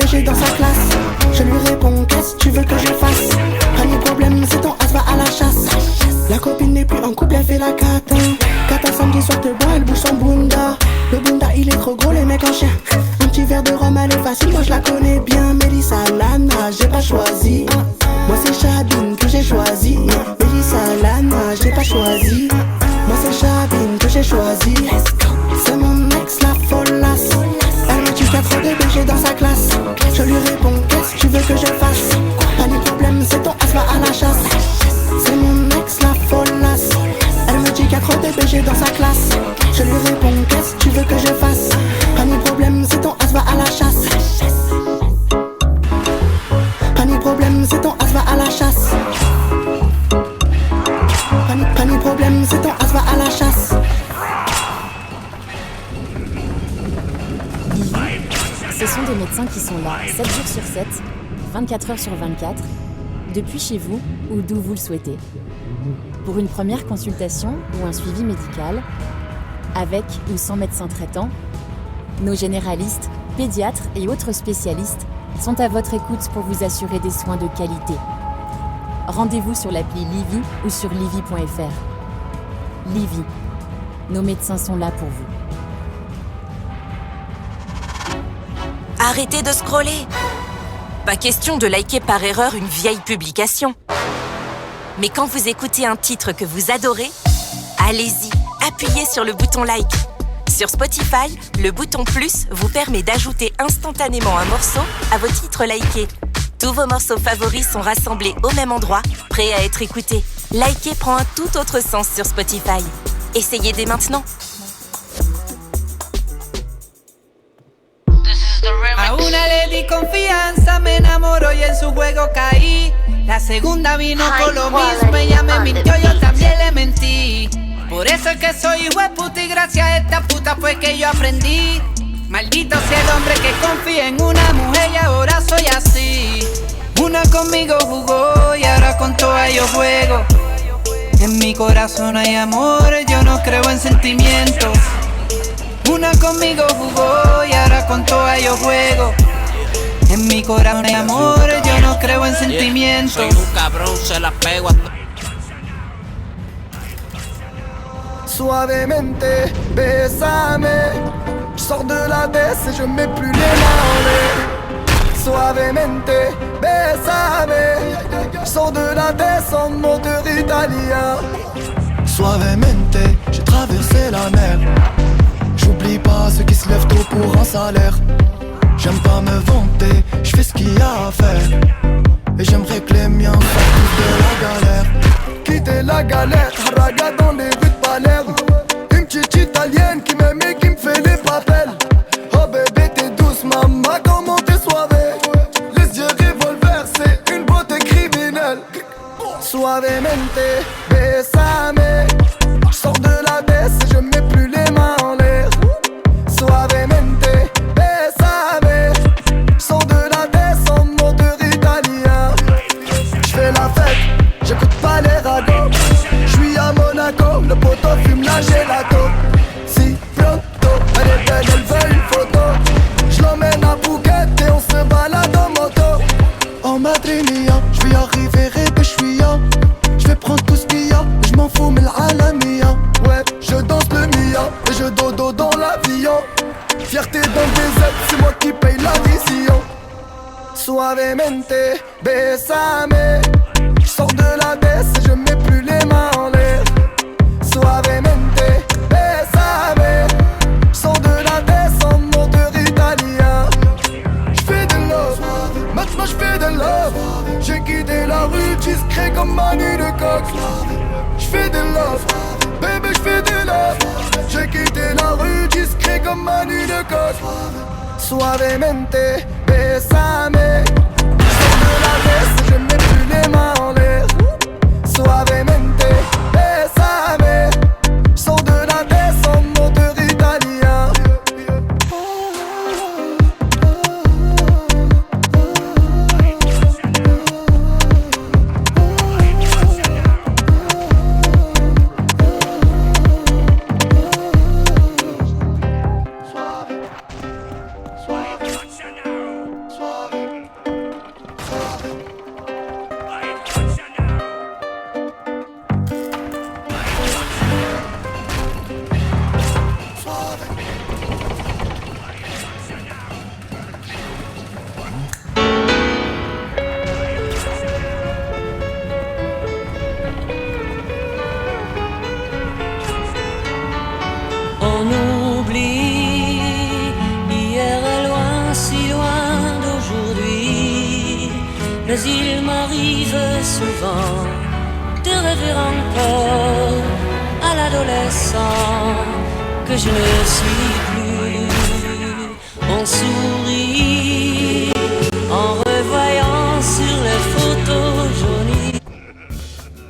BG dans sa classe. Je lui réponds, qu'est-ce que tu veux que je fasse? Pas de problème, c'est ton as va à la chasse. La copine n'est plus en couple, elle fait la cata. Cata samedi soir te boit, elle bouge son bunda. Le bunda il est trop gros, les mecs en chien. Un petit verre de rhum, elle est facile, moi je la connais bien. Mélissa Lana, j'ai pas choisi. Moi c'est Chabine que j'ai choisi. Mélissa Lana, j'ai pas choisi. Moi c'est Chabine que j'ai choisi. C'est mon ex la folasse. Elle m'a dit qu'il y a trop de BG dans sa classe. Je lui réponds, qu'est-ce que tu veux que je fasse? Pas de problème, c'est ton as va à la chasse. C'est mon ex la folasse. Elle me dit qu'il y a trop de BG dans sa classe. Je lui réponds, qu'est-ce que tu veux que je fasse? Pas de problème, c'est ton as va à la chasse. Pas de problème, c'est ton as va à la chasse. Pas de problème, c'est ton as va à la chasse. Ce sont des médecins qui sont là 7 jours sur 7, 24 heures sur 24, depuis chez vous ou d'où vous le souhaitez. Pour une première consultation ou un suivi médical, avec ou sans médecin traitant, nos généralistes, pédiatres et autres spécialistes sont à votre écoute pour vous assurer des soins de qualité. Rendez-vous sur l'appli Livy ou sur livy.fr. Livy, nos médecins sont là pour vous. Arrêtez de scroller. Pas question de liker par erreur une vieille publication. Mais quand vous écoutez un titre que vous adorez, allez-y, appuyez sur le bouton like. Sur Spotify, le bouton plus vous permet d'ajouter instantanément un morceau à vos titres likés. Tous vos morceaux favoris sont rassemblés au même endroit, prêts à être écoutés. Liker prend un tout autre sens sur Spotify. Essayez dès maintenant. A una le di confianza, me enamoró y en su juego caí. La segunda vino con lo mismo, ella me mintió, yo también le mentí. Por eso es que soy hijo de puta y gracias a esta puta fue que yo aprendí. Maldito sea el hombre que confía en una mujer y ahora soy así. Una conmigo jugó y ahora con todas yo juego. En mi corazón hay amor, yo no creo en sentimientos. Una conmigo jugó y ahora con todas yo juego. En mi corazón hay amor, yo no creo en sentimientos. Soy un cabrón, se la pego a Suavemente, bésame. Je sors de la baisse et je mets plus les mains en l'air. Suavemente, bésame. Je sors de la baisse en moteur italien. Suavemente, j'ai traversé la mer. J'oublie pas ceux qui se lèvent tôt pour un salaire. J'aime pas me vanter, je fais ce qu'il y a à faire. Et j'aimerais que les miens fassent plus de la galère. Quitter la galère, haraga dans les rues de Palerme. Une petite italienne qui m'aime et qui me fait les papels. Oh bébé t'es douce maman, comment t'es soivée. Les yeux revolver, c'est une beauté criminelle. Suavemente, bésame. Je sors de la baisse et je mets plus les mains en l'air. Suavemente, bésame. Je sors de la baisse en moteur italien. J'fais la fête, j'écoute pas les ragots. J'suis à Monaco, le poteau fume la gelato. Si pronto, elle est belle, elle veut une photo. J'l'emmène à Phuket et on se balade en moto. En madrinia, j'vais arriver et que j'suis ya. J'vais prendre tout ce qu'il y a, j'm'en fous mais l'Alamia. Ouais, je danse le Mia et je dodo dans l'avion. Fierté dans le désert, c'est moi qui paye l'addition. Suavemente, bésame. J'sors de la baisse et je mets plus les mains en l'air. Suavemente, bésame. J'sors de la baisse en moteur italien. J'fais de love, maintenant j'fais de love. J'ai quitté la rue discret comme Manu de Coq. J'fais de love, bébé j'fais de love. J'ai quitté la rue discret comme Manu de Coq. Suavemente, bésame. J'sors de la baisse et je mets plus les mains en l'air. Suavemente, bésame. J'sors de la baisse en moteur italien. mais il m'arrive souvent de rêver encore à l'adolescent que je ne suis plus. On sourit en revoyant sur les photos jaunies.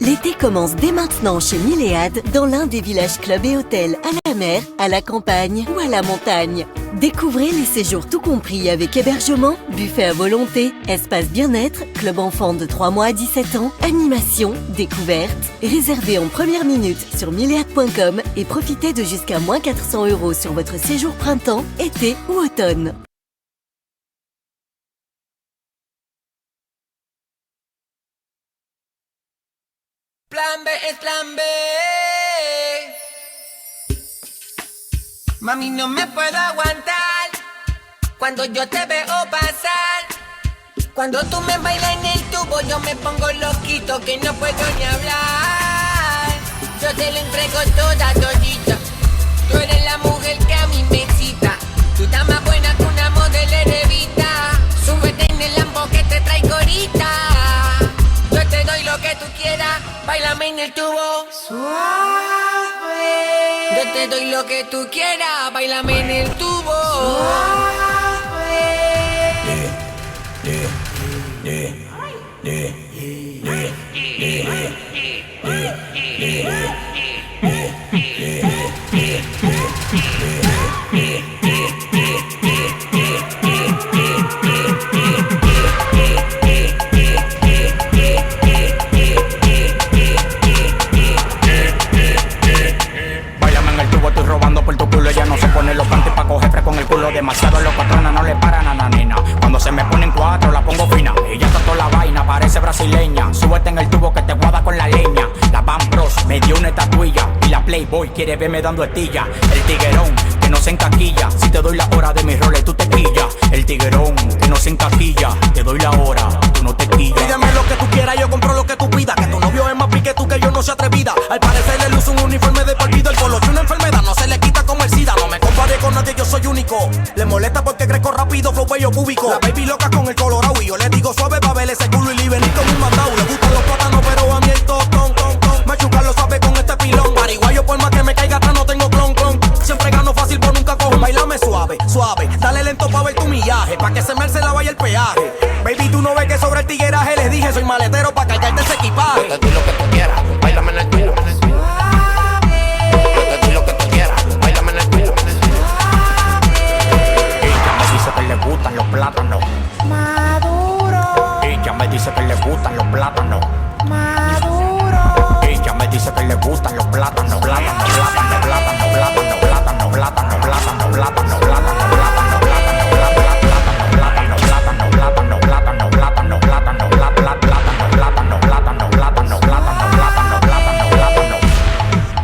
L'été commence dès maintenant chez Milléade, dans l'un des villages clubs et hôtels à la mer, à la campagne ou à la montagne. Découvrez les séjours tout compris avec hébergement, buffet à volonté, espace bien-être, club enfant de 3 mois à 17 ans, animation, découverte. Réservez en première minute sur milléade.com et profitez de jusqu'à moins 400 € sur votre séjour printemps, été ou automne. Plan B es plan B. Mami, no me puedo aguantar cuando yo te veo pasar. Cuando tú me bailas en el tubo, yo me pongo loquito que no puedo ni hablar. Yo te lo entrego toda, todita. Tú eres la mujer que a mí me excita. Tú estás más buena que una modelo revista. Súbete en el Lambo que te traigo ahorita. Yo te doy lo que tú quieras, báilame en el tubo. Suave. Yo te doy lo que tú quieras, báilame en el tubo. Suave. Estoy robando por tu culo, ella no se pone los panties pa' coger fresco con el culo. Demasiado los patrones no le paran a la nena. Cuando se me ponen cuatro la pongo fina. Ella está toda la vaina, parece brasileña. Súbete en el tubo que te guarda con la leña. La Van Bros me dio una estatuilla y la Playboy quiere verme dando estilla. El tiguerón que no se encaquilla. Si te doy la hora de mis roles tú te quillas. El tiguerón que no se encaquilla. Te doy la hora, tú no te quillas. Pídeme lo que tú quieras, yo compro lo que tú pidas. Que tu novio es más pique tú que yo no se atrevida. Al parecer le luce un uniforme de partido. El polo es una enfermedad, no se le quita como el SIDA. No me compare con nadie, yo soy único. Le molesta porque crezco rápido, flow bello cúbico. La baby loca con el colorado y yo le digo suave pa' ver ese culo y venir como un mandado. Le gustan los plátanos pero a mí el tostón. Me chucan lo sabe con este pilón. Pariguayo por más que me caiga atrás no tengo clon. Siempre gano fácil por nunca cojo. Bailame suave, suave. Dale lento pa' ver tu millaje. Pa' que se me alce la vaya el peaje. Baby, tú no ves que sobre el tigueraje les dije soy maletero pa' cargarte ese equipaje. Yo te doy lo que tú quieras, bailame en el tubo. Yo te doy lo que tú quieras, bailame en el tubo. Ella me dice que le gustan los plátanos. Maduro, Ella me dice que le gustan los plátanos. maduro. Ella me dice que le gustan los plátanos. Plátano, plátano, plátano, plátano, plátano, plátano, plátano, plátano, plátano,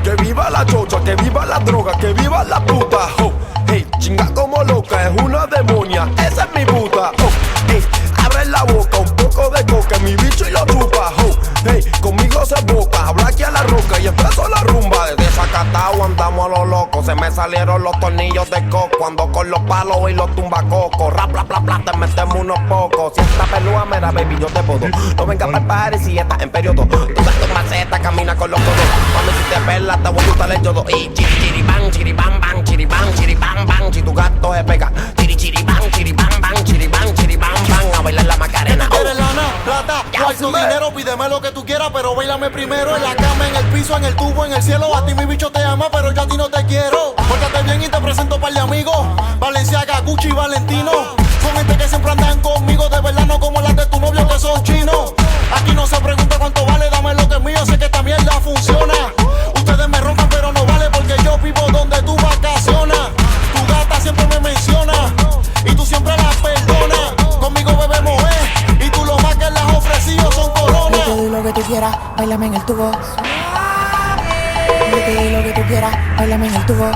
Que viva la chocha, que viva la droga, que viva la puta. Oh, hey, chinga como loca, es una demonia, esa es mi puta. Oh, hey, abre la boca, un poco de coca, mi bicho y lo chupa. Oh, hey, conmigo se boca, habla aquí a la roca y empezó la rumba. Desde Zacatau andamos a lo loco, se me salieron los tornillos de coco. Ando con los palos y los tumbacocos. Rap, bla, bla, bla, te metemos unos pocos. Si esta pelúa, mira, baby, yo te puedo. No vengas pa'l party si estás en periodo. Tú das tu maceta, camina con los codos. Mami, si te perlas, te voy a gustar el yodo. Y chiribán, chiribán, bang, chiribán, chiribán, bang. Si tu gato se pega, chiribán, chiribán, bang, chiribán, chiribán, bang. A bailar la macarena. ¿Quieres lana, plata, cuarto, dinero? Pídeme lo que tú quieras, pero bailame primero. En la cama, en el piso, en el tubo, en el cielo. A ti mi bicho te ama, pero yo a ti no te quiero. Pórtate bien y te presento un par de amigos. Valenciaga, Gucci y Valentino. Son gente que siempre andan conmigo. De verdad no como las de tu novio que son chinos. Aquí no se pregunta cuánto vale, dame lo que es mío. Sé que esta mierda funciona. Ustedes me roncan pero no vale porque yo vivo donde tú vacacionas. Tu gata siempre me menciona y tú siempre la perdonas. Conmigo bebemos y tú lo más que le has ofrecido son coronas. Yo te doy lo que tú quieras, bailame en el tubo. Yo te doy lo que tú quieras, bailame en el tubo.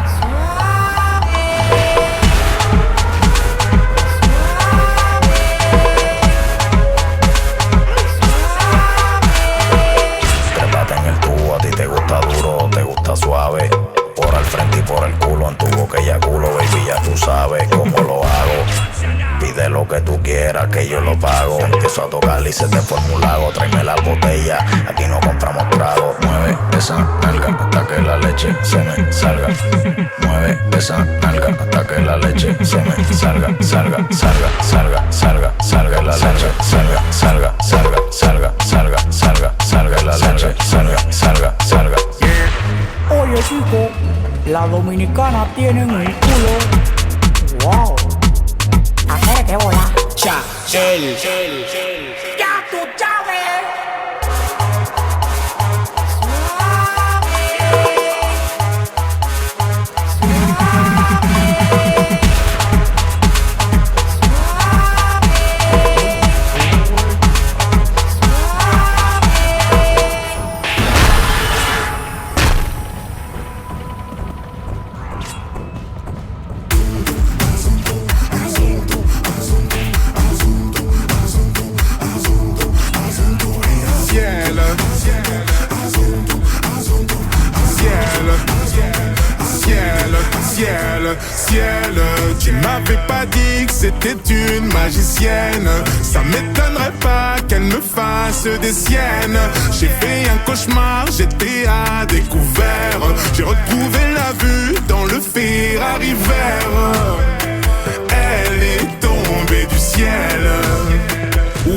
Trépate en el tubo, a ti te gusta duro, te gusta suave. Por al frente y por el culo, en tu boca y culo, baby, ya tú sabes cómo lo hago. Pide lo que tú quieras. quieras que yo lo pago. Empiezo a tocar y se te forma un lago. Tráeme la botella, aquí no compramos trago. Mueve esa nalga hasta que la leche se me salga. Mueve esa nalga hasta que la leche se me salga. Salga, salga, salga, salga, salga la leche. Salga, salga, salga, salga, salga, salga, salga la leche. Salga, salga, salga. Oye chico, las dominicanas tienen un culo. Wow. Hacer que bola. Chachel. Ya tú sabes. Ciel, tu m'avais pas dit que c'était une magicienne. Ça m'étonnerait pas qu'elle me fasse des siennes. J'ai fait un cauchemar, j'étais à découvert. J'ai retrouvé la vue dans le Ferrari vert. Elle est tombée du ciel.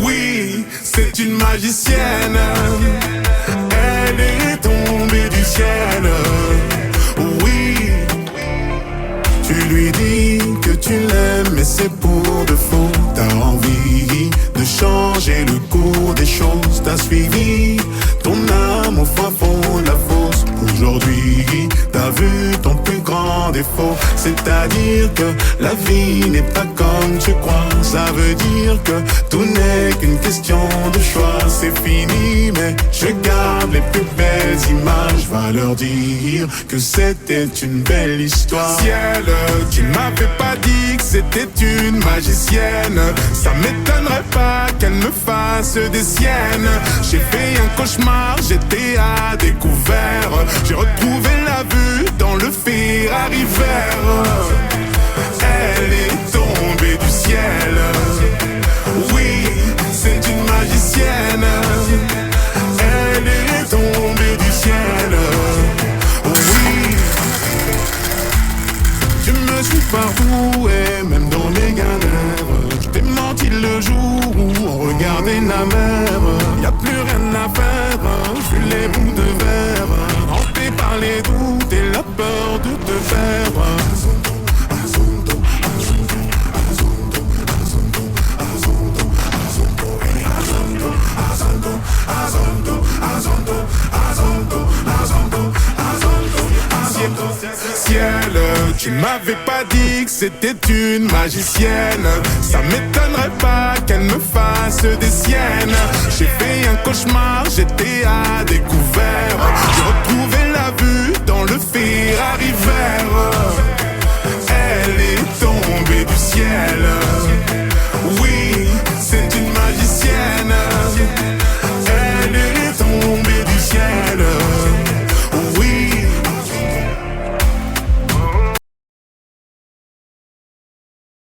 Oui, c'est une magicienne. Elle est tombée du ciel. Oui. Tu lui dis que tu l'aimes mais c'est pour de faux. T'as envie de changer le cours des choses. T'as suivi ton âme au fin fond de la fosse. Aujourd'hui t'as vu ton plus grand défaut. C'est-à-dire que la vie n'est pas comme tu crois. Ça veut dire que tout n'est qu'une question de choix. C'est fini mais je garde les plus belles images. Va leur dire que c'était une belle histoire. Ciel, tu m'avais pas dit que c'était une magicienne. Ça m'étonnerait pas qu'elle me fasse des siennes. J'ai fait un cauchemar, j'étais à découvert. J'ai retrouvé la vue dans le Ferrari vert. Elle est tombée du ciel. Oui, c'est une magicienne. Elle est tombée du ciel. Oui. Tu me suis partout et même dans les galères. Je t'ai menti le jour où on regardait la mer. Y'a plus rien à faire, je suis les bouts de verre. Hanté par les doutes et la peur de te perdre. Ciel, tu m'avais pas dit que c'était une magicienne. Ça m'étonnerait pas qu'elle me fasse des siennes. J'ai fait un cauchemar, j'étais à découvert.